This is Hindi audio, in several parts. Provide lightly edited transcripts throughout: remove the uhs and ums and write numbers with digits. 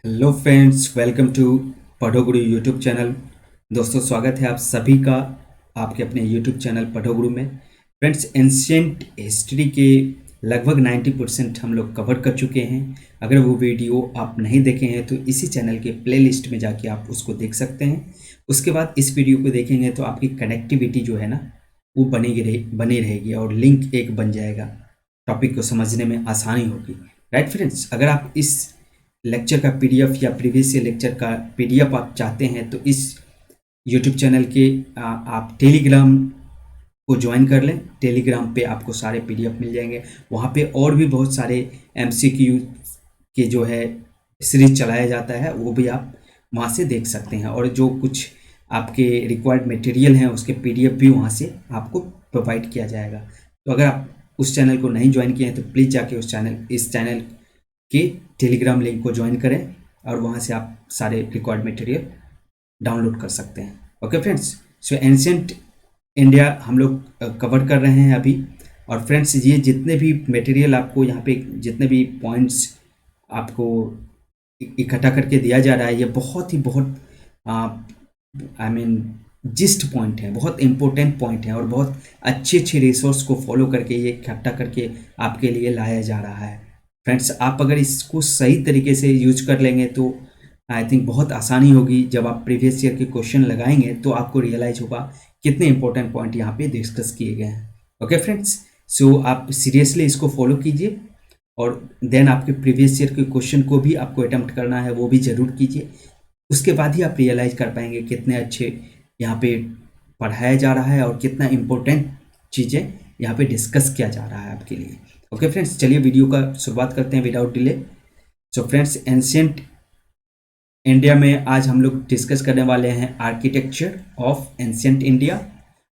हेलो फ्रेंड्स, वेलकम टू पढ़ो गुरु यूट्यूब चैनल। दोस्तों, स्वागत है आप सभी का आपके अपने यूट्यूब चैनल पढ़ो गुरु में। फ्रेंड्स, एंशियंट हिस्ट्री के लगभग 90% हम लोग कवर कर चुके हैं। अगर वो वीडियो आप नहीं देखे हैं तो इसी चैनल के प्लेलिस्ट में जाके आप उसको देख सकते हैं। उसके बाद इस वीडियो को देखेंगे तो आपकी कनेक्टिविटी जो है ना, वो बनी रहेगी और लिंक एक बन जाएगा। टॉपिक को समझने में आसानी होगी। राइट फ्रेंड्स, अगर आप इस लेक्चर का पीडीएफ या प्रीवियस लेक्चर का पीडीएफ आप चाहते हैं तो इस यूट्यूब चैनल के आप टेलीग्राम को ज्वाइन कर लें। टेलीग्राम पे आपको सारे पीडीएफ मिल जाएंगे। वहाँ पे और भी बहुत सारे एमसीक्यू के जो है सीरीज चलाया जाता है, वो भी आप वहाँ से देख सकते हैं। और जो कुछ आपके रिक्वायर्ड मटेरियल हैं उसके पीडीएफ भी वहाँ से आपको प्रोवाइड किया जाएगा। तो अगर आप उस चैनल को नहीं ज्वाइन किए हैं तो प्लीज़ जाके इस चैनल के टेलीग्राम लिंक को ज्वाइन करें और वहाँ से आप सारे रिक्वायर्ड मटेरियल डाउनलोड कर सकते हैं। ओके फ्रेंड्स, सो एंशियंट इंडिया हम लोग कवर कर रहे हैं अभी। और फ्रेंड्स, ये जितने भी मटेरियल आपको यहाँ पे जितने भी पॉइंट्स आपको इकट्ठा करके दिया जा रहा है, ये बहुत आई मीन जिस्ट पॉइंट है, बहुत इंपॉर्टेंट पॉइंट है और बहुत अच्छे अच्छे रिसोर्स को फॉलो करके ये इकट्ठा करके आपके लिए लाया जा रहा है। फ्रेंड्स, आप अगर इसको सही तरीके से यूज कर लेंगे तो आई थिंक बहुत आसानी होगी। जब आप प्रीवियस ईयर के क्वेश्चन लगाएंगे तो आपको रियलाइज होगा कितने इंपॉर्टेंट पॉइंट यहाँ पे डिस्कस किए गए हैं। ओके फ्रेंड्स, सो आप सीरियसली इसको फॉलो कीजिए और देन आपके प्रीवियस ईयर के क्वेश्चन को भी आपको अटेम्प्ट करना है, वो भी ज़रूर कीजिए। उसके बाद ही आप रियलाइज कर पाएंगे कितने अच्छे यहाँ पे पढ़ाया जा रहा है और कितना इम्पोर्टेंट चीज़ें यहाँ पे डिस्कस किया जा रहा है आपके लिए। ओके फ्रेंड्स, चलिए वीडियो का शुरुआत करते हैं without delay. So friends, ancient India में आज हम लोग डिस्कस करने वाले हैं आर्किटेक्चर ऑफ एंशियंट इंडिया।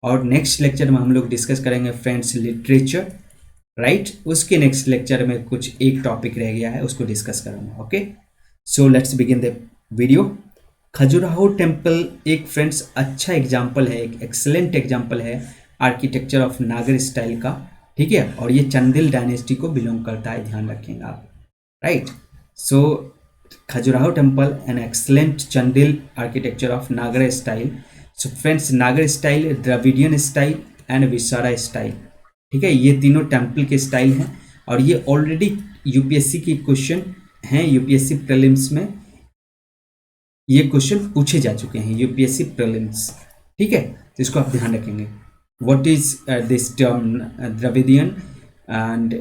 और नेक्स्ट लेक्चर में हम लोग डिस्कस करेंगे फ्रेंड्स लिटरेचर। राइट, उसके नेक्स्ट लेक्चर में कुछ एक टॉपिक रह गया है, उसको डिस्कस करूँगा। Okay, so let's begin the video. Khajuraho temple एक फ्रेंड्स अच्छा एग्जाम्पल है, एक एक्सेलेंट एग्जाम्पल है आर्किटेक्चर ऑफ नागर स्टाइल का। ठीक है, और ये चंदेल डायनेस्टी को बिलोंग करता है, ध्यान रखेंगे आप। Right, so Khajuraho temple an excellent Chandel architecture of नागर स्टाइल। सो फ्रेंड्स, नागर style, Dravidian style and viscera style. ठीक है, ये तीनों टेम्पल के स्टाइल हैं और ये ऑलरेडी यूपीएससी के क्वेश्चन हैं। यूपीएससी प्रीलिम्स में ये क्वेश्चन पूछे जा चुके हैं, यूपीएससी प्रीलिम्स। ठीक है, तो इसको आप ध्यान रखेंगे। What is this term Dravidian and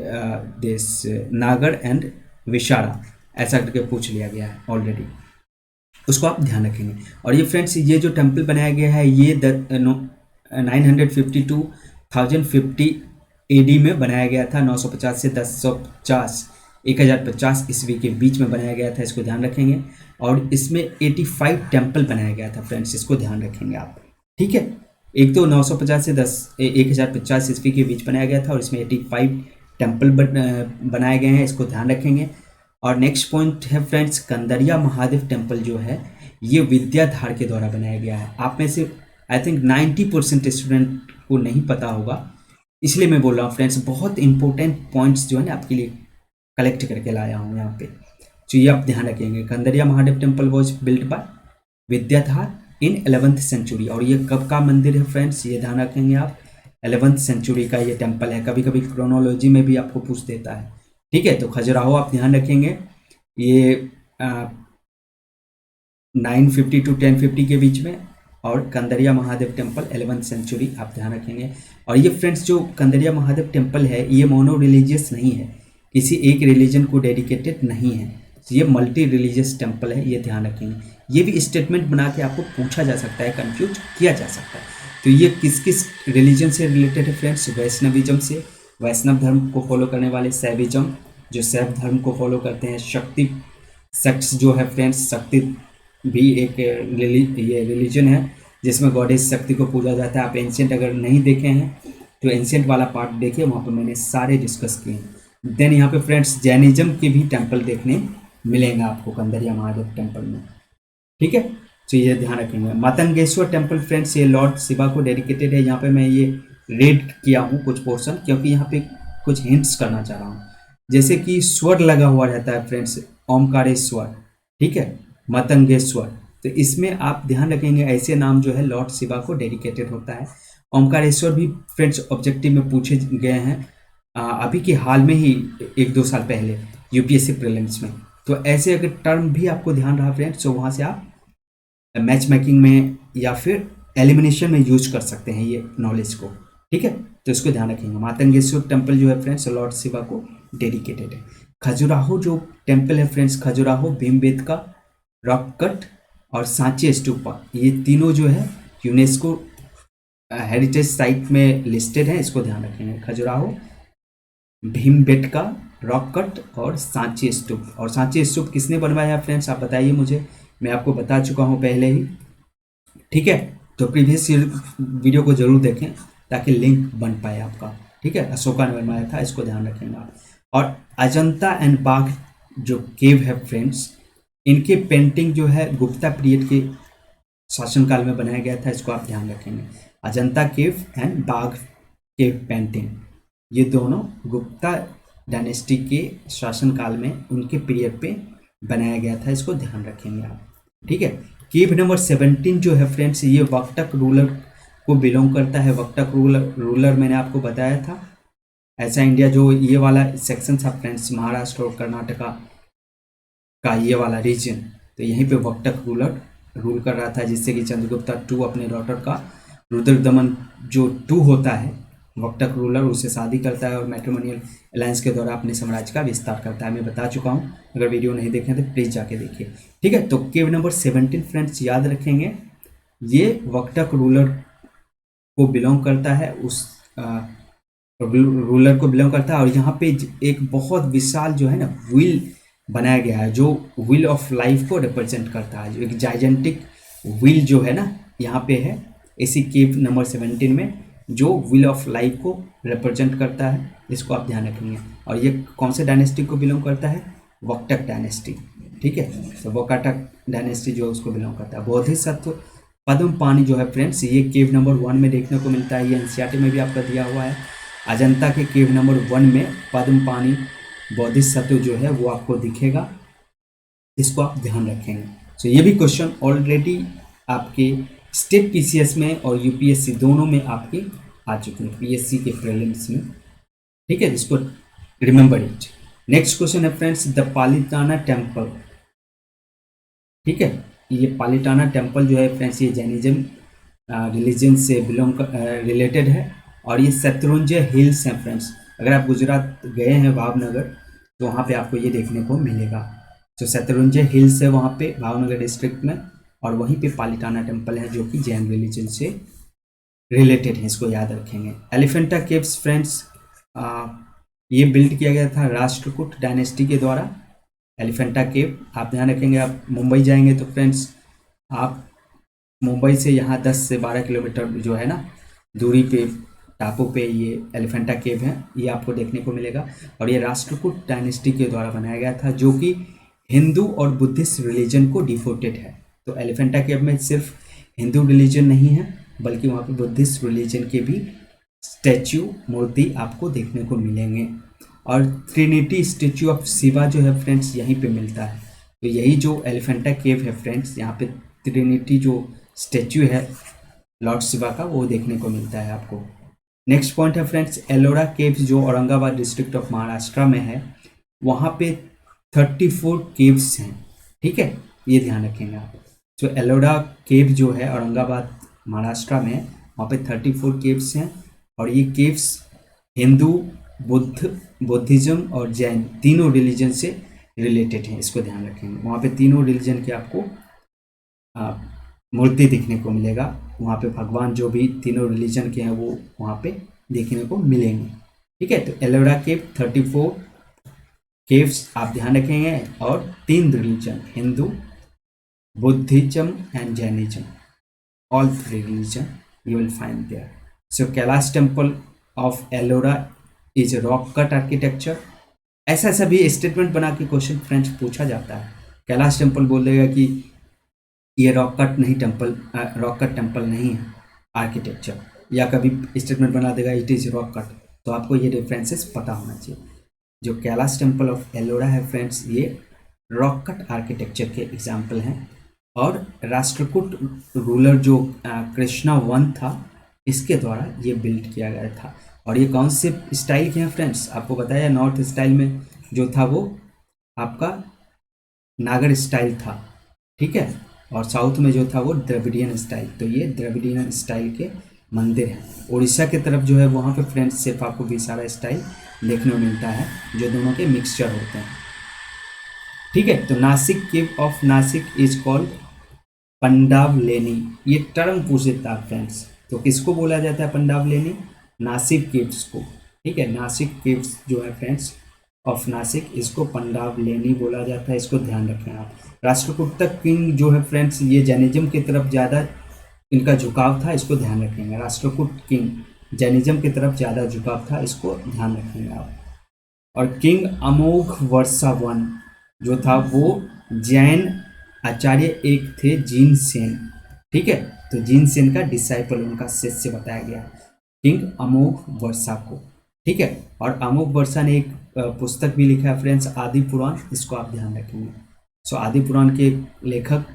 this Nagar and Vishara, ऐसा करके पूछ लिया गया है ऑलरेडी, उसको आप ध्यान रखेंगे। और ये फ्रेंड्स, ये जो टेम्पल बनाया गया है ये 952 1050 एडी में बनाया गया था। 950 से 1050 ईस्वी के बीच में बनाया गया था, इसको ध्यान रखेंगे। और इसमें 85 टेम्पल बनाया गया था फ्रेंड्स, इसको ध्यान रखेंगे आप। ठीक है, एक तो 950 से 1050 ईस्वी के बीच बनाया गया था और इसमें 85 टेम्पल बनाए गए हैं, इसको ध्यान रखेंगे। और नेक्स्ट पॉइंट है फ्रेंड्स, कंदरिया महादेव टेम्पल जो है ये विद्याधर के द्वारा बनाया गया है। आप में से आई थिंक 90% स्टूडेंट को नहीं पता होगा, इसलिए मैं बोल रहा हूँ फ्रेंड्स। बहुत इंपॉर्टेंट पॉइंट्स जो है ना आपके लिए कलेक्ट करके लाया हूँ यहाँ पे, तो ये आप ध्यान रखेंगे। Kandariya Mahadev temple was built by Vidyadhar in 11th century. और ये कब का मंदिर है फ्रेंड्स, ये ध्यान रखेंगे आप, 11th सेंचुरी का ये टेम्पल है। कभी कभी क्रोनोलॉजी में भी आपको पूछ देता है। ठीक है, तो खजुराहो आप ध्यान रखेंगे, ये 950 to 1050 के बीच में। और Kandariya Mahadev temple 11th century आप ध्यान रखेंगे। और ये फ्रेंड्स, जो कंदरिया महादेव टेम्पल है ये मोनो रिलीजियस नहीं है, किसी एक रिलीजन को डेडिकेटेड नहीं है, तो ये मल्टी रिलीजियस टेम्पल है, ये ध्यान रखेंगे। ये भी स्टेटमेंट बना के आपको पूछा जा सकता है, कंफ्यूज किया जा सकता है। तो ये किस किस रिलीजन से रिलेटेड है फ्रेंड्स, वैष्णविज्म से, वैष्णव धर्म को फॉलो करने वाले, शैविज्म जो शैव धर्म को फॉलो करते हैं, शक्ति सेक्ट्स जो है फ्रेंड्स, शक्ति भी एक ये रिलीजन है जिसमें गॉडेस शक्ति को पूजा जाता है। आप एंशियंट अगर नहीं देखे हैं तो एंशियंट वाला पार्ट देखिए, वहाँ पर मैंने सारे डिस्कस किए हैं। देन यहाँ पे फ्रेंड्स जैनिज्म के भी टेम्पल देखने मिलेंगे आपको कंदरिया महादेव टेम्पल में। ठीक है, तो ये ध्यान रखेंगे। मातंगेश्वर टेम्पल फ्रेंड्स ये लॉर्ड शिवा को डेडिकेटेड है। यहाँ पे मैं ये रेड किया हूँ कुछ पोर्शन, क्योंकि यहाँ पे कुछ हिंट्स करना चाह रहा हूँ। जैसे कि स्वर लगा हुआ रहता है फ्रेंड्स, ओमकारेश्वर, ठीक है, मतंगेश्वर। तो इसमें आप ध्यान रखेंगे ऐसे नाम जो है लॉर्ड शिवा को डेडिकेटेड होता है। ओमकारेश्वर भी फ्रेंड्स ऑब्जेक्टिव में पूछे गए हैं अभी के हाल में ही, 1-2 साल पहले यूपीएससी प्रीलिम्स में। तो ऐसे अगर टर्म भी आपको ध्यान रहा फ्रेंड्स, तो वहाँ से आप मैच मेकिंग में या फिर एलिमिनेशन में यूज कर सकते हैं ये नॉलेज को। ठीक है, तो इसको ध्यान रखेंगे। मातंगेश्वर टेम्पल जो है फ्रेंड्स लॉर्ड शिवा को डेडिकेटेड है। खजुराहो जो टेम्पल है friends, Khajuraho Bhimbetka, rock cut और सांची स्तूपा, ये तीनों जो है यूनेस्को हेरिटेज साइट में लिस्टेड है, इसको ध्यान रखेंगे। खजुराहो, भीमबेटका, रॉक कट और सांची स्तूप। और सांची स्तूप किसने बनवाया फ्रेंड्स, आप बताइए मुझे, मैं आपको बता चुका हूँ पहले ही। ठीक है, तो प्रीवियस वीडियो को जरूर देखें ताकि लिंक बन पाए आपका। ठीक है, अशोका ने बनवाया था, इसको ध्यान रखेंगे आप। और अजंता एंड बाघ जो केव है फ्रेंड्स, इनके पेंटिंग जो है गुप्ता पीरियड के शासनकाल में बनाया गया था, इसको आप ध्यान रखेंगे। अजंता केव एंड बाघ केव पेंटिंग, ये दोनों गुप्ता डायनेस्टी के शासनकाल में उनके पीरियड पे बनाया गया था, इसको ध्यान रखेंगे आप। ठीक है, केव नंबर 17 जो है फ्रेंड्स, ये वक्टक रूलर को बिलोंग करता है। वक्टक रूलर मैंने आपको बताया था। ऐसा इंडिया जो ये वाला सेक्शन था फ्रेंड्स, महाराष्ट्र और कर्नाटका का ये वाला रीजन, तो यहीं पे वक्टक रूलर रूल कर रहा था, जिससे कि चंद्रगुप्ता टू अपने डॉटर का रुद्रदमन जो टू होता है, वक्टक रूलर, उससे शादी करता है और मैट्रिमोनियल अलायंस के द्वारा अपने साम्राज्य का विस्तार करता है। मैं बता चुका हूँ, अगर वीडियो नहीं देखे तो प्लीज़ जाके देखिए। ठीक है, तो केव नंबर 17 फ्रेंड्स याद रखेंगे, ये वक्टक रूलर को बिलोंग करता है, उस रूलर को बिलोंग करता है। और यहाँ पे एक बहुत विशाल जो है ना व्हील बनाया गया है, जो व्हील ऑफ लाइफ को रिप्रेजेंट करता है। जो एक जाइजेंटिक व्हील जो है ना यहाँ पे है, इसी केव नंबर 17 में, जो व्हील ऑफ लाइफ को रिप्रेजेंट करता है, इसको आप ध्यान रखेंगे। और ये कौन से डायनेस्टी को बिलोंग करता है, वक्टक डायनेस्टी। ठीक है, तो वक्टक डायनेस्टी जो उसको बिलोंग करता है। बोधिसत्व पद्म पानी जो है फ्रेंड्स, ये केव नंबर 1 में देखने को मिलता है, ये एनसीईआरटी में भी आपका दिया हुआ है। अजंता के केव नंबर 1 में पद्म पानी बोधिसत्व जो है वो आपको दिखेगा, इसको आप ध्यान रखेंगे। तो ये भी क्वेश्चन ऑलरेडी आपके स्टेट पीसीएस में और यूपीएससी दोनों में आपके आ चुके हैं, पीएससी के प्रीलिम्स में। ठीक है, इसको रिमेंबर इट। नेक्स्ट क्वेश्चन है फ्रेंड्स, द पालिताना टेम्पल। ठीक है, ये पालिताना टेम्पल जो है फ्रेंड्स, ये जैनिज्म रिलीजन से रिलेटेड है। और ये शत्रुंजय हिल्स हैं फ्रेंड्स। अगर आप गुजरात गए हैं भावनगर, तो वहाँ पे आपको ये देखने को मिलेगा। तो शत्रुंजय हिल्स है वहाँ पे भावनगर डिस्ट्रिक्ट में, और वहीं पे पालिताना टेम्पल है जो कि जैन रिलीजन से रिलेटेड है, इसको याद रखेंगे। एलिफेंटा केव्स फ्रेंड्स, ये बिल्ड किया गया था राष्ट्रकूट डायनेस्टी के द्वारा। एलिफेंटा केव आप ध्यान रखेंगे। आप मुंबई जाएंगे तो फ्रेंड्स, आप मुंबई से यहाँ 10 से 12 किलोमीटर जो है ना दूरी पे, टापू पे ये एलिफेंटा केव है, ये आपको देखने को मिलेगा। और ये राष्ट्रकूट डायनेस्टी के द्वारा बनाया गया था, जो कि हिंदू और बुद्धिस्ट रिलीजन को डिवोटेड है। तो एलिफेंटा केव में सिर्फ हिंदू रिलीजन नहीं है, बल्कि वहाँ पे बुद्धिस्ट रिलीजन के भी स्टैच्यू, मूर्ति आपको देखने को मिलेंगे। और ट्रिनिटी स्टैच्यू ऑफ शिवा जो है फ्रेंड्स, यहीं पे मिलता है। तो यही जो एलिफेंटा केव है फ्रेंड्स, यहाँ पे ट्रिनिटी जो स्टैच्यू है लॉर्ड शिवा का, वो देखने को मिलता है आपको। नेक्स्ट पॉइंट है फ्रेंड्स, एलोरा केव्स जो औरंगाबाद डिस्ट्रिक्ट ऑफ महाराष्ट्र में है, वहाँ पे 34 केव्स हैं। ठीक है, ये ध्यान रखेंगे आप। तो एलोरा केव जो है औरंगाबाद महाराष्ट्र में, वहाँ पे 34 केव्स हैं। और ये केव्स हिंदू, बुद्धिज्म और जैन तीनों रिलीजन से रिलेटेड हैं, इसको ध्यान रखेंगे। वहाँ पे तीनों रिलीजन के आपको मूर्ति देखने को मिलेगा। वहाँ पे भगवान जो भी तीनों रिलीजन के हैं वो वहाँ पे देखने को मिलेंगे। ठीक है, तो एलोरा केव 34 केव्स आप ध्यान रखेंगे। और 3 religion, Hindu, Buddhism and Jainism, all 3 religion you will find there. So Kailash temple of Ellora is rock cut architecture. ऐसा भी स्टेटमेंट बना के क्वेश्चन फ्रेंड्स पूछा जाता है। कैलाश टेम्पल बोल देगा कि ये रॉक कट नहीं टेम्पल, रॉक कट टेम्पल नहीं है आर्किटेक्चर, या कभी स्टेटमेंट बना देगा इट इज़ रॉक कट। तो आपको ये रेफरेंसेस पता होना चाहिए। जो कैलाश टेम्पल ऑफ एलोरा है फ्रेंड्स, ये रॉक कट आर्किटेक्चर के एग्जाम्पल हैं। और राष्ट्रकूट रूलर जो कृष्णा वन था, इसके द्वारा ये बिल्ड किया गया था। और ये कौन से स्टाइल के हैं फ्रेंड्स, आपको बताया नॉर्थ स्टाइल में जो था वो आपका नागर स्टाइल था, ठीक है, और साउथ में जो था वो द्रविडियन स्टाइल। तो ये द्रविडियन स्टाइल के मंदिर हैं। उड़ीसा की तरफ जो है वहाँ पे फ्रेंड्स सिर्फ आपको विसारा स्टाइल देखने को मिलता है, जो दोनों के मिक्सचर होते हैं, ठीक है। तो Nashik cave of Nashik is called Pandavleni, ये टर्म पूछे था फ्रेंड्स। तो किसको बोला जाता है पंडावलेनी? नासिक केव्स को, ठीक है। नासिक केव्स जो है फ्रेंड्स ऑफ नासिक, इसको पंडावलेनी बोला जाता है, इसको ध्यान रखें आप। राष्ट्रकूट किंग जो है फ्रेंड्स, ये जैनिज्म की तरफ ज़्यादा इनका झुकाव था, इसको ध्यान रखेंगे। राष्ट्रकूट किंग जैनिज्म की तरफ ज़्यादा झुकाव था, इसको ध्यान रखेंगे आप। और किंग अमोघ वर्षा वन जो था वो जैन आचार्य एक थे, जीन सेन, ठीक है। तो जीन सेन का डिसाइपल, उनका शिष्य बताया गया किंग अमोघ वर्षा को, ठीक है। और अमोघ वर्षा ने एक पुस्तक भी लिखा है फ्रेंड्स, आदि पुराण, इसको आप ध्यान रखेंगे। सो आदि पुराण के लेखक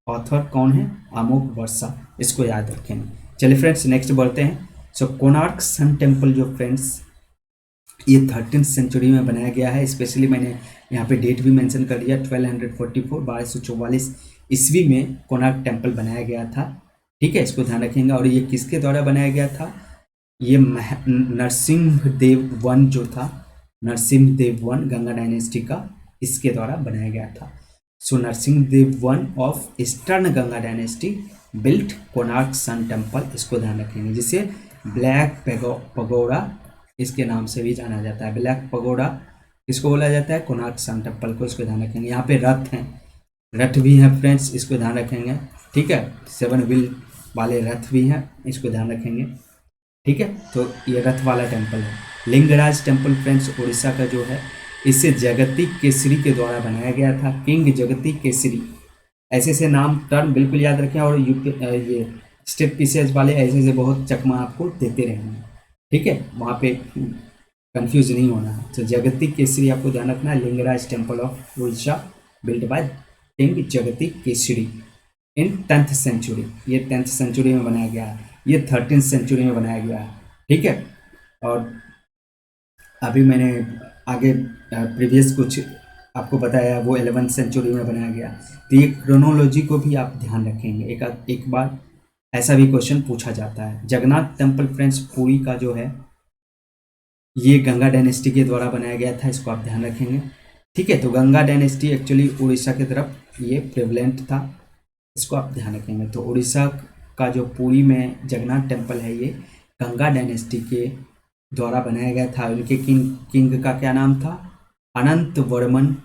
ऑथर कौन है? अमोघ वर्षा, इसको याद रखेंगे। चलिए फ्रेंड्स नेक्स्ट बढ़ते हैं। सो कोणार्क सन टेम्पल जो फ्रेंड्स ये 13th सेंचुरी में बनाया गया है। स्पेशली मैंने यहाँ पे डेट भी मेंशन कर दिया, 1244 ईस्वी में कोणार्क टेम्पल बनाया गया था, ठीक है, इसको ध्यान रखेंगे। और ये किसके द्वारा बनाया गया था? ये नरसिंहदेव वन जो था, नरसिंहदेव वन गंगा डायनेस्टी का, इसके द्वारा बनाया गया था। So Narasimhadeva one of eastern Ganga dynasty built Konark sun temple, इसको ध्यान रखेंगे, जिसे ब्लैक पगोड़ा इसके नाम से भी जाना जाता है। ब्लैक पगोड़ा इसको बोला जाता है, कोणार्क सन टेम्पल को, इसको ध्यान रखेंगे। यहाँ पे रथ हैं, रथ भी हैं फ्रेंड्स, इसको ध्यान रखेंगे, ठीक है। 7 व्हील वाले रथ भी हैं, इसको ध्यान रखेंगे, ठीक है। तो ये रथ वाला टेम्पल है। लिंगराज टेम्पल फ्रेंड्स उड़ीसा का जो है, इसे जगती केसरी के द्वारा बनाया गया था, किंग जगती केसरी। ऐसे ऐसे नाम टर्म बिल्कुल याद रखें, और ये स्टेप पीसेज वाले ऐसे ऐसे बहुत चकमा आपको देते रहेंगे, ठीक है, वहाँ पे कंफ्यूज नहीं होना है। तो जगती केसरी आपको ध्यान रखना है। Lingaraj temple of Orissa build by king जगती केसरी इन 10th सेंचुरी, ये 10th सेंचुरी में बनाया गया है, ये 13th सेंचुरी में बनाया गया है, ठीक है। और अभी मैंने आगे प्रीवियस कुछ आपको बताया, वो 11th सेंचुरी में बनाया गया। तो ये क्रोनोलॉजी को भी आप ध्यान रखेंगे, एक बार ऐसा भी क्वेश्चन पूछा जाता है। जगन्नाथ टेम्पल फ्रेंड्स पुरी का जो है, ये गंगा डायनेस्टी के द्वारा बनाया गया था, इसको आप ध्यान रखेंगे, ठीक है। तो गंगा डायनेस्टी एक्चुअली उड़ीसा की तरफ ये प्रेवलेंट था, इसको आप ध्यान रखेंगे। तो उड़ीसा का जो पुरी में जगन्नाथ टेम्पल है, ये गंगा डायनेस्टी के द्वारा बनाया गया था। उनके किंग का क्या नाम था? अनंत वर्मन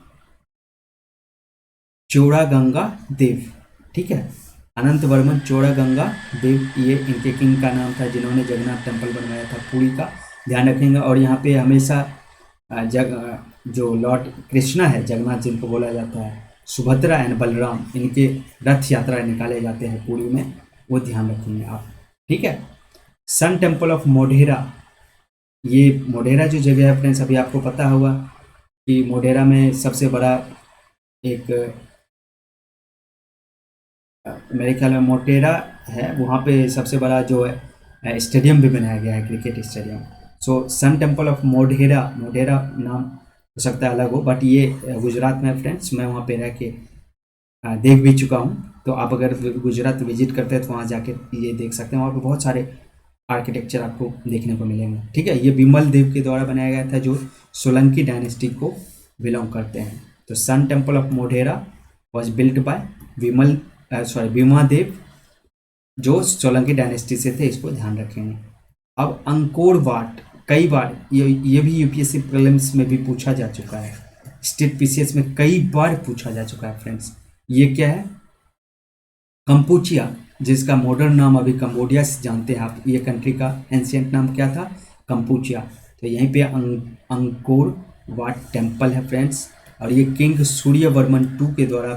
चोड़ागंगा देव, ठीक है, अनंत वर्मन चोड़ागंगा देव, ये इनके किंग का नाम था, जिन्होंने जगन्नाथ टेम्पल बनवाया था पुरी का, ध्यान रखेंगे। और यहाँ पे हमेशा जो लॉर्ड कृष्णा है, जगन्नाथ जिनको बोला जाता है, सुभद्रा एंड बलराम, इनके रथ यात्रा निकाले जाते हैं पुरी में, वो ध्यान रखेंगे आप, ठीक है। सन टेम्पल ऑफ मोढेरा, ये मोढेरा जो जगह है फ्रेंड्स, अभी आपको पता होगा कि मोढेरा में सबसे बड़ा एक मेरे ख्याल में मोटेरा है, वहाँ पे सबसे बड़ा जो है स्टेडियम भी बनाया गया है, cricket stadium. So sun temple of Modhera, Modhera नाम हो सकता है अलग हो, बट ये गुजरात में फ्रेंड्स, मैं वहाँ पे रह के देख भी चुका हूँ। तो आप अगर गुजरात विजिट करते हैं तो वहाँ जाके ये देख सकते हैं, वहाँ पे बहुत सारे आर्किटेक्चर आपको देखने को मिलेंगे, ठीक है। ये विमल देव के द्वारा बनाया गया था, जो सोलंकी डायनेस्टी को बिलोंग करते हैं। तो sun temple of Modhera was built by Bhimadeva, जो सोलंकी डायनेस्टी से थे, इसको ध्यान रखेंगे। अब अंकोर वाट, कई बार ये भी यूपीएससी प्रीलिम्स में भी पूछा जा चुका है, स्टेट पीसीएस में कई बार पूछा जा चुका है फ्रेंड्स। ये क्या है? कंपूचिया, जिसका मॉडर्न नाम अभी कंबोडिया से जानते हैं आप। ये कंट्री का एंशियंट नाम क्या था? कंपूचिया। तो यहीं पे अंकोर वाट टेम्पल है फ्रेंड्स, और ये किंग सूर्यवर्मन 2 के द्वारा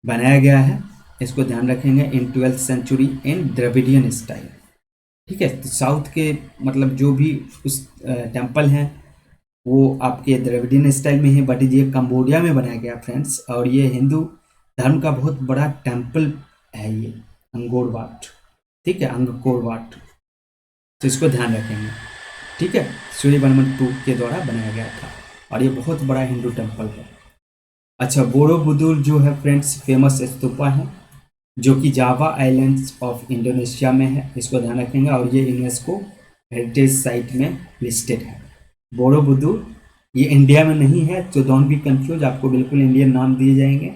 बनाया गया है, इसको ध्यान रखेंगे, इन 12th सेंचुरी इन द्रविडियन स्टाइल, ठीक है। तो साउथ के मतलब जो भी उस टेम्पल हैं वो आपके द्रविडियन स्टाइल में है, बट ये कंबोडिया में बनाया गया फ्रेंड्स। और ये हिंदू धर्म का बहुत बड़ा टेम्पल है ये अंगोर वाट, ठीक है, अंगकोर वाट, तो इसको ध्यान रखेंगे, ठीक है। सूर्यवर्मन टू के द्वारा बनाया गया था और ये बहुत बड़ा हिंदू टेम्पल है। अच्छा, बोरोबुदुर जो है फ्रेंड्स फेमस स्तूपा है जो कि जावा आइलैंड्स ऑफ इंडोनेशिया में है, इसको ध्यान रखेंगे। और ये यूनेस्को हेरिटेज साइट में लिस्टेड है। बोरोबुदुर ये इंडिया में नहीं है, तो डोंट बी कंफ्यूज, आपको बिल्कुल इंडियन नाम दिए जाएंगे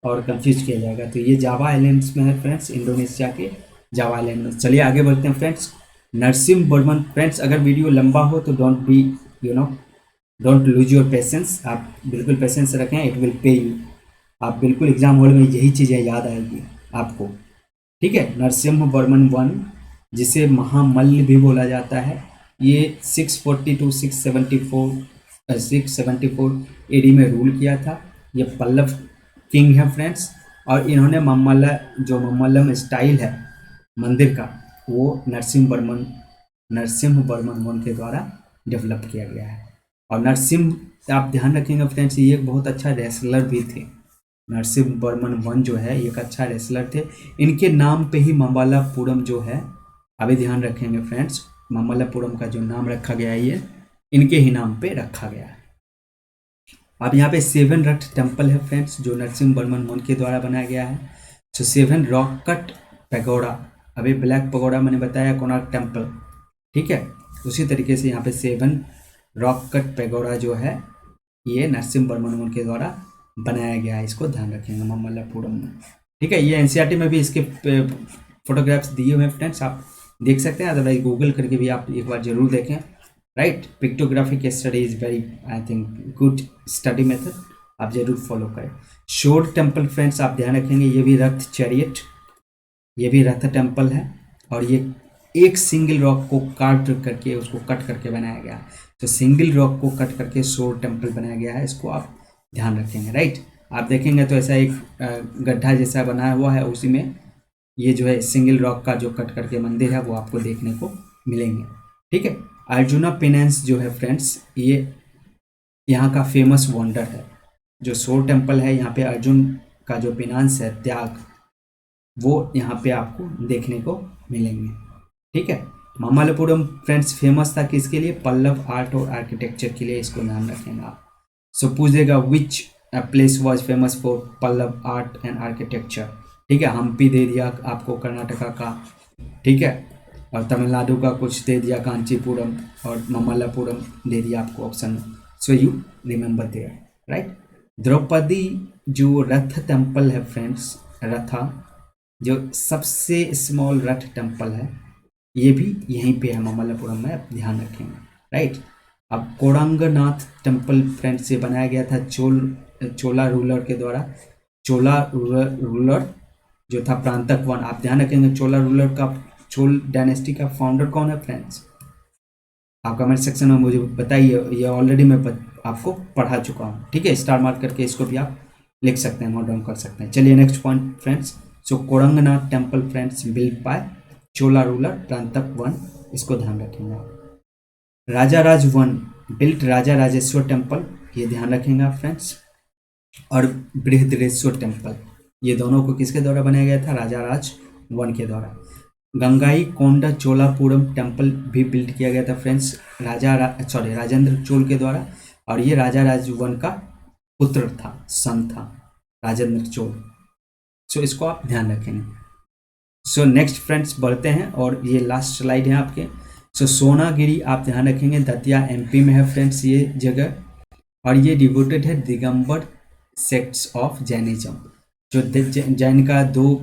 और कंफ्यूज किया जाएगा। तो ये जावा आइलैंड्स में है फ्रेंड्स, इंडोनेशिया के जावा आइलैंड में। चलिए आगे बढ़ते हैं फ्रेंड्स। नरसिम्हा वर्मन फ्रेंड्स, अगर वीडियो लंबा हो तो don't be don't lose your patience, आप बिल्कुल पेशेंस रखें, इट विल पे यू। आप बिल्कुल एग्जाम हॉल में यही चीज़ें याद आएगी आपको, ठीक है। नरसिम्हा वर्मन वन, जिसे महामल्ल भी बोला जाता है, ये 640 टू 674 एडी में रूल किया था। ये पल्लव किंग है फ्रेंड्स, और इन्होंने मम्मल्लम स्टाइल है मंदिर का, वो नरसिम्हा वर्मन वन के द्वारा डेवलप किया गया है। और नरसिम्हा आप ध्यान रखेंगे फ्रेंड्स, ये एक बहुत अच्छा रेसलर भी थे। नरसिम्हा वर्मन वन जो है एक अच्छा रेसलर थे। इनके नाम पे ही ममल्लापुरम जो है, अभी ध्यान रखेंगे फ्रेंड्स, ममल्लापुरम का जो नाम रखा गया है ये इनके ही नाम पे रखा गया है। अब यहाँ पे 7 रथ टेम्पल है फ्रेंड्स, जो नरसिम्हा वर्मन वन के द्वारा बनाया गया है। सो 7 रॉक कट पैगोडा, अभी ब्लैक पैगोडा मैंने बताया कोणार्क टेम्पल, ठीक है। उसी तरीके से यहाँ पे 7 रॉक कट पैगोडा जो है ये नरसिम्हा वर्मन वन के द्वारा बनाया गया है, इसको ध्यान रखेंगे ममल्लापुरम में, ठीक है। ये एनसीईआरटी में भी इसके फोटोग्राफ्स दिए हुए हैं फ्रेंड्स, आप देख सकते हैं, अदरवाइज गूगल करके भी आप एक बार जरूर देखें, right. Pictographic study is very I think good study method, आप जरूर फॉलो करें। शोर टेम्पल फ्रेंड्स, आप ध्यान रखेंगे, ये भी रथ चैरियट, ये भी रथ टेम्पल है, और ये एक सिंगल रॉक को उसको कट करके बनाया गया है। तो सिंगल रॉक को कट करके शोर टेम्पल बनाया गया है, इसको आप ध्यान रखेंगे, राइट। आप देखेंगे तो ऐसा एक गड्ढा जैसा बनाया हुआ है, उसी में ये जो है सिंगल रॉक का जो कट करके मंदिर है वो आपको देखने को मिलेंगे, ठीक है। अर्जुना पेनेंस जो है फ्रेंड्स, ये यहाँ का फेमस वंडर है। जो शोर टेम्पल है यहाँ पे अर्जुन का जो पेनांस है, त्याग, वो यहाँ पे आपको देखने को मिलेंगे, ठीक है। ममल्लापुरम फ्रेंड्स फेमस था किसके लिए? पल्लव आर्ट और आर्किटेक्चर के लिए, इसको ध्यान रखेंगे आप। सो पूछेगा which place was famous for Pallava art and architecture, ठीक है। हम्पी दे दिया आपको कर्नाटका का, ठीक है, और तमिलनाडु का कुछ दे दिया कांचीपुरम, और ममल्लापुरम दे दिया आपको ऑप्शन में। So you remember there, right. Draupadi जो रथ टेम्पल है फ्रेंड्स, रथा जो सबसे स्मॉल रथ टेम्पल है, ये भी यहीं पे है ममल्लापुरम में, आप ध्यान रखेंगे, राइट। अब कोरंगनाथ टेम्पल फ्रेंड्स से बनाया गया था चोला रूलर के द्वारा। चोला रूलर जो था प्रांतक वन, आप ध्यान रखेंगे चोला रूलर का, चोल डायनेस्टी का फाउंडर कौन है फ्रेंड्स? आप कमेंट सेक्शन में मुझे बताइए, ये ऑलरेडी मैं आपको पढ़ा चुका हूँ, ठीक है। स्टार मार्क करके इसको भी आप लिख सकते हैं, नोट डाउन कर सकते हैं। चलिए next point friends. So Koranganatha temple friends build by Chola ruler Parantaka one, इसको ध्यान रखेंगे आप। Raja Raja one built Raja Rajeshwara temple, ये ध्यान रखेंगे आप फ्रेंड्स। और बृहदेश्वर टेम्पल, ये दोनों को किसके द्वारा बनाया गया था? राजा राज वन के द्वारा। गंगाई कोंडा चोलापुरम टेम्पल भी बिल्ड किया गया था फ्रेंड्स राजेंद्र चोल के द्वारा, और ये राजा राज वन का पुत्र था, सन था राजेंद्र चोल। सो इसको आप ध्यान रखेंगे। सो नेक्स्ट फ्रेंड्स बढ़ते हैं, और ये लास्ट स्लाइड है आपके। सो सोनागिरी आप ध्यान रखेंगे, दतिया एमपी में है फ्रेंड्स ये जगह, और ये डिवोटेड है दिगंबर सेक्ट्स ऑफ जैनिज्म। जो जैन का 2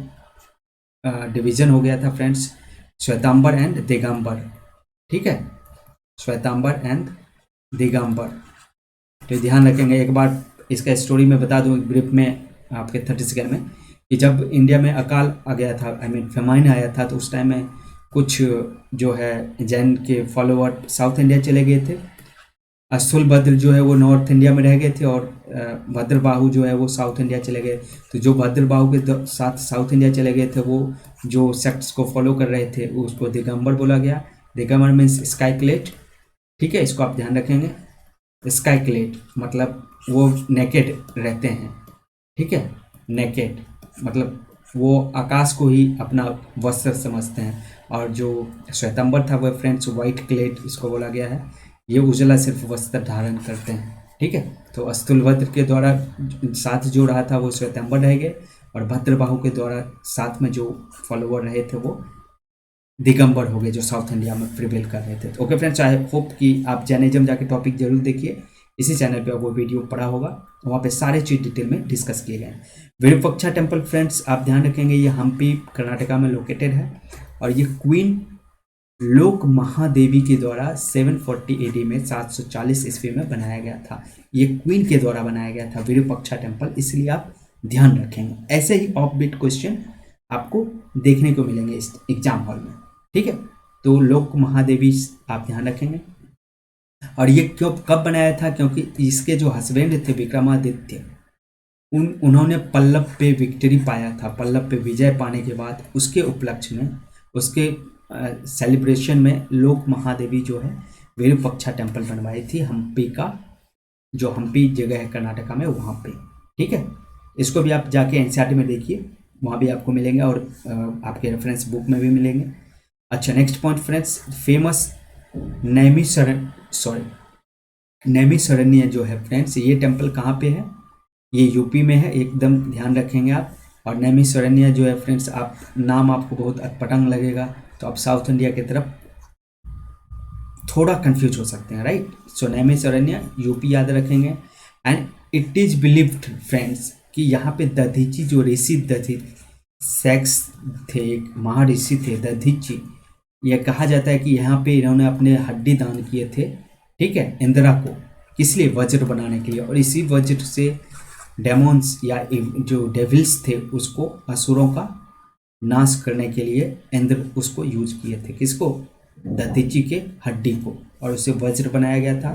डिवीजन हो गया था फ्रेंड्स, श्वेतांबर एंड दिगंबर, ठीक है, श्वेतांबर एंड दिगंबर। तो ध्यान रखेंगे। एक बार इसका स्टोरी में बता दूं ब्रीफ में आपके 30 सेकेंड में, कि जब इंडिया में अकाल आ गया था, आई मीन फेमाइन आया था, तो उस टाइम में कुछ जो है जैन के फॉलोअर साउथ इंडिया चले गए थे। स्थूलभद्र जो है वो नॉर्थ इंडिया में रह गए थे, और भद्रबाहु जो है वो साउथ इंडिया चले गए। तो जो भद्रबाहु के साथ साउथ इंडिया चले गए थे, वो जो सेक्ट्स को फॉलो कर रहे थे उसको दिगंबर बोला गया। दिगंबर मीन्स स्काई क्लेट, ठीक है, इसको आप ध्यान रखेंगे। स्काई क्लेड मतलब वो नेकेड रहते हैं, ठीक है। नेकेड मतलब वो आकाश को ही अपना वस्त्र समझते हैं। और जो श्वेतांबर था वह फ्रेंड्स वाइट क्लेड इसको बोला गया है, ये उजला सिर्फ वस्त्र धारण करते हैं, ठीक है। तो अस्तुलभद्र के द्वारा साथ जो रहा था वो श्वेतांबर रह गए, और भद्रबाहु के द्वारा साथ में जो फॉलोवर रहे थे वो दिगंबर हो गए, जो साउथ इंडिया में प्रिवेल कर रहे थे। तो ओके फ्रेंड्स, आई होप कि आप जैनिज्म जाके टॉपिक जरूर देखिए, इसी चैनल पे वो वीडियो पड़ा होगा, वहाँ पे सारे चीज डिटेल में डिस्कस किए गए हैं। विरूपाक्षा टेम्पल फ्रेंड्स आप ध्यान रखेंगे, ये हम्पी कर्नाटका में लोकेटेड है, और ये क्वीन लोक महादेवी के द्वारा 740 एडी में 740 ईस्वी में बनाया गया था। ये क्वीन के द्वारा बनाया गया था विरूपाक्षा टेम्पल, इसलिए आप ध्यान रखेंगे। ऐसे ही ऑफ बीट क्वेश्चन आपको देखने को मिलेंगे इस एग्जाम हॉल में, ठीक है। तो लोक महादेवी आप ध्यान रखेंगे। और ये क्यों कब बनाया था, क्योंकि इसके जो हस्बैंड थे विक्रमादित्य, उन्होंने पल्लव पे विक्ट्री पाया था। पल्लव पे विजय पाने के बाद उसके उपलक्ष्य में, उसके सेलिब्रेशन में लोक महादेवी जो है विरूपाक्षा टेम्पल बनवाई थी हम्पी का, जो हम्पी जगह है कर्नाटका में वहाँ पे, ठीक है। इसको भी आप जाके एनसीईआरटी में देखिए, वहाँ भी आपको मिलेंगे, और आपके रेफरेंस बुक में भी मिलेंगे। अच्छा, next point friends, famous Naimisharanya जो है फ्रेंड्स, ये टेम्पल कहाँ पे है, ये यूपी में है, एकदम ध्यान रखेंगे आप। और नैमिषारण्य जो है फ्रेंड्स, आप नाम आपको बहुत अटपटंग लगेगा, तो आप साउथ इंडिया की तरफ थोड़ा कंफ्यूज हो सकते हैं, राइट। सो नैमिषारण्य यूपी याद रखेंगे। And it is believed friends कि यहाँ पे दधीची जो ऋषि दधीच सेक्स थे, एक महर्षि थे दधीची, यह कहा जाता है कि यहाँ पे इन्होंने अपने हड्डी दान किए थे, ठीक है, इंदिरा को, किस लिए, वज्र बनाने के लिए। और इसी वज्र से डेमोन्स या जो डेविल्स थे उसको, असुरों का नाश करने के लिए इंद्र उसको यूज किए थे, किसको, दधीची के हड्डी को, और उसे वज्र बनाया गया था,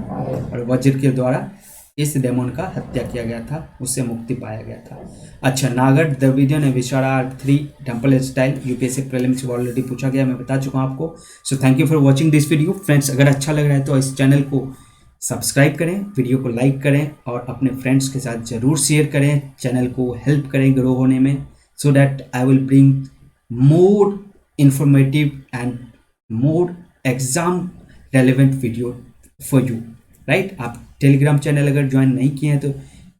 और वज्र के द्वारा इस डेमोन का हत्या किया गया था, उससे मुक्ति पाया गया था। अच्छा, Nagara Dravidian Vesara R3 temple style UPSC prelims already पूछा गया, मैं बता चुका हूँ आपको। So thank you for watching this video friends. अगर अच्छा लग रहा है तो इस चैनल को सब्सक्राइब करें, वीडियो को लाइक करें, और अपने फ्रेंड्स के साथ ज़रूर शेयर करें, चैनल को हेल्प करें ग्रो होने में, so that I will bring more informative and more exam relevant video for you, right. आप टेलीग्राम चैनल अगर ज्वाइन नहीं किए हैं तो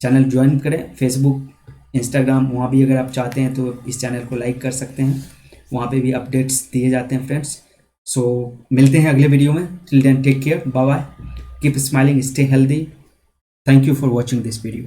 चैनल ज्वाइन करें, फेसबुक, इंस्टाग्राम, वहाँ भी अगर आप चाहते हैं तो इस चैनल को लाइक कर सकते हैं, वहाँ पे भी अपडेट्स दिए जाते हैं फ्रेंड्स। सो मिलते हैं अगले वीडियो में, till then take care, bye bye, keep smiling, stay healthy, thank you for watching this video.